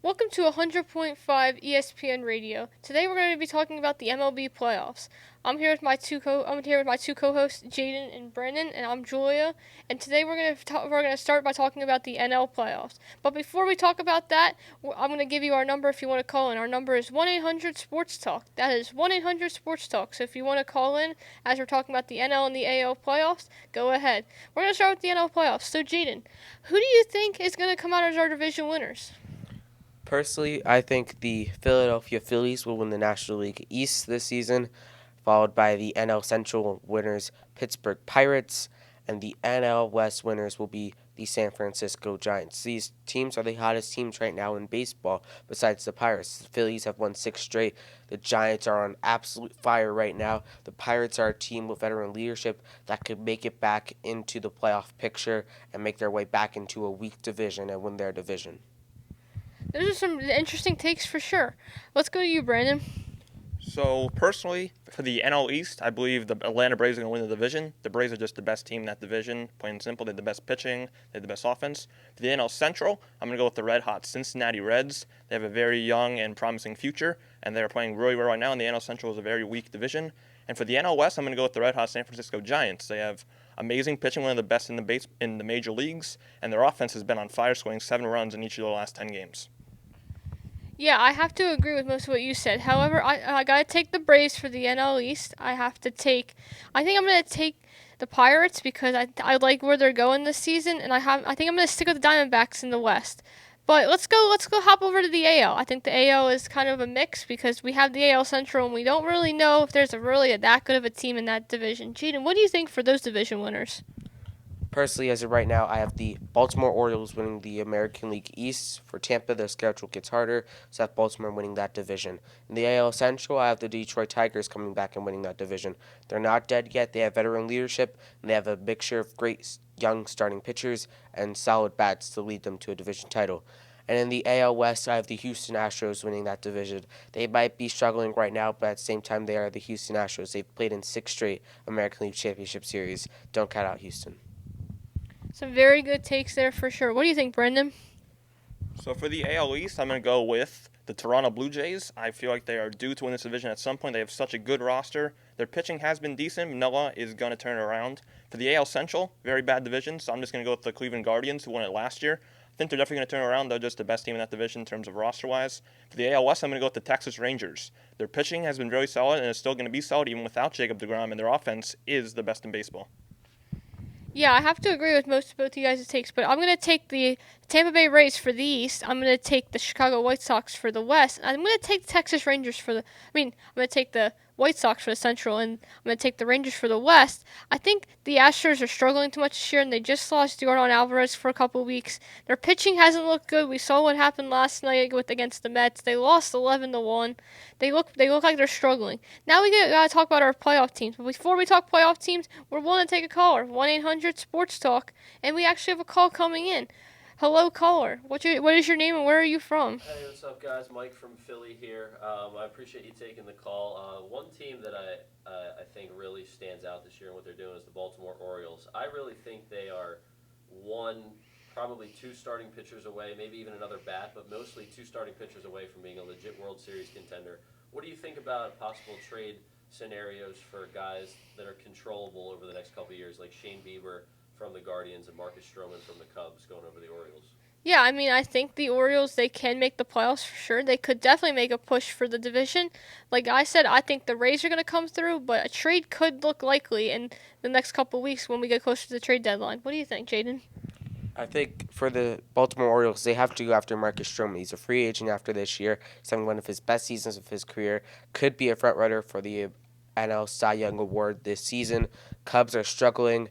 Welcome to 100.5 ESPN Radio. Today we're going to be talking about the MLB playoffs. I'm here with my two co-hosts, Jaden and Brandon, and I'm Julia. And today we're going to start by talking about the NL playoffs. But before we talk about that, I'm going to give you our number if you want to call in. Our number is 1-800-SPORTS-TALK. That is 1-800-SPORTS-TALK. So if you want to call in as we're talking about the NL and the AL playoffs, go ahead. We're going to start with the NL playoffs. So Jaden, who do you think is going to come out as our division winners? Personally, I think the Philadelphia Phillies will win the National League East this season, followed by the NL Central winners Pittsburgh Pirates, and the NL West winners will be the San Francisco Giants. These teams are the hottest teams right now in baseball besides the Pirates. The Phillies have won 6 straight. The Giants are on absolute fire right now. The Pirates are a team with veteran leadership that could make it back into the playoff picture and make their way back into a weak division and win their division. Those are some interesting takes for sure. Let's go to you, Brandon. So, personally, for the NL East, I believe the Atlanta Braves are going to win the division. The Braves are just the best team in that division. Plain and simple, they have the best pitching, they have the best offense. For the NL Central, I'm going to go with the red-hot Cincinnati Reds. They have a very young and promising future, and they're playing really well right now, and the NL Central is a very weak division. And for the NL West, I'm going to go with the red-hot San Francisco Giants. They have amazing pitching, one of the best in the major leagues, and their offense has been on fire, scoring 7 runs in each of the last 10 games. Yeah, I have to agree with most of what you said. However, I gotta take the Braves for the NL East. I think I'm gonna take the Pirates because I like where they're going this season, and I think I'm gonna stick with the Diamondbacks in the West. But let's go hop over to the AL. I think the AL is kind of a mix because we have the AL Central, and we don't really know if there's that good of a team in that division. Jaden, what do you think for those division winners? Personally, as of right now, I have the Baltimore Orioles winning the American League East. For Tampa, their schedule gets harder, so I have Baltimore winning that division. In the AL Central, I have the Detroit Tigers coming back and winning that division. They're not dead yet. They have veteran leadership, and they have a mixture of great young starting pitchers and solid bats to lead them to a division title. And in the AL West, I have the Houston Astros winning that division. They might be struggling right now, but at the same time, they are the Houston Astros. They've played in 6 straight American League Championship Series. Don't count out Houston. Some very good takes there for sure. What do you think, Brendan? So for the AL East, I'm going to go with the Toronto Blue Jays. I feel like they are due to win this division at some point. They have such a good roster. Their pitching has been decent. Noah is going to turn it around. For the AL Central, very bad division, so I'm just going to go with the Cleveland Guardians, who won it last year. I think they're definitely going to turn around. They're just the best team in that division in terms of roster-wise. For the AL West, I'm going to go with the Texas Rangers. Their pitching has been very solid and is still going to be solid even without Jacob deGrom, and their offense is the best in baseball. Yeah, I have to agree with both you guys' takes, but I'm going to take the Tampa Bay Rays for the East. I'm going to take the Chicago White Sox for the West. I'm going to take the Texas Rangers I'm going to take the White Sox for the Central, and I'm going to take the Rangers for the West. I think the Astros are struggling too much this year, and they just lost Yordan Alvarez for a couple of weeks. Their pitching hasn't looked good. We saw what happened last night against the Mets. They lost 11-1. They look like they're struggling. Now we got to talk about our playoff teams. But before we talk playoff teams, we're willing to take a caller, 1-800-SPORTS-TALK, and we actually have a call coming in. Hello, caller. What is your name and where are you from? Hey, what's up, guys? Mike from Philly here. I appreciate you taking the call. One team that I think really stands out this year and what they're doing is the Baltimore Orioles. I really think they are probably 2 starting pitchers away, maybe even another bat, but mostly 2 starting pitchers away from being a legit World Series contender. What do you think about possible trade scenarios for guys that are controllable over the next couple of years, like Shane Bieber from the Guardians and Marcus Stroman from the Cubs going over the Orioles? Yeah, I think the Orioles, they can make the playoffs for sure. They could definitely make a push for the division. Like I said, I think the Rays are going to come through, but a trade could look likely in the next couple of weeks when we get closer to the trade deadline. What do you think, Jaden? I think for the Baltimore Orioles, they have to go after Marcus Stroman. He's a free agent after this year. He's having one of his best seasons of his career. Could be a front runner for the NL Cy Young Award this season. Cubs are struggling.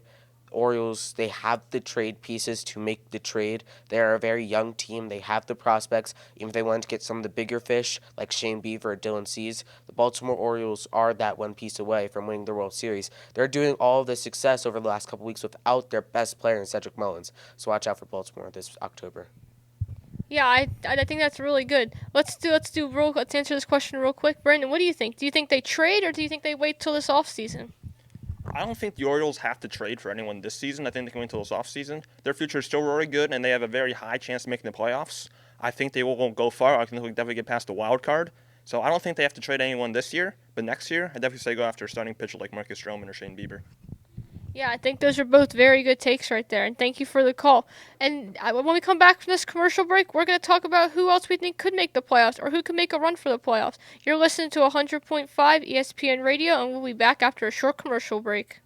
Orioles, they have the trade pieces to make the trade. They're a very young team. They have the prospects. Even if they want to get some of the bigger fish, like Shane Bieber or Dylan Cease, the Baltimore Orioles are that one piece away from winning the World Series. They're doing all of the success over the last couple weeks without their best player in Cedric Mullins. So watch out for Baltimore this October. Yeah, I think that's really good. Let's answer this question real quick. Brandon, what do you think? Do you think they trade or do you think they wait till this offseason? I don't think the Orioles have to trade for anyone this season. I think they can wait until this offseason. Their future is still really good, and they have a very high chance of making the playoffs. I think they will go far. I think they'll definitely get past the wild card. So I don't think they have to trade anyone this year, but next year, I definitely say go after a starting pitcher like Marcus Stroman or Shane Bieber. Yeah, I think those are both very good takes right there, and thank you for the call. And when we come back from this commercial break, we're going to talk about who else we think could make the playoffs or who could make a run for the playoffs. You're listening to 100.5 ESPN Radio, and we'll be back after a short commercial break.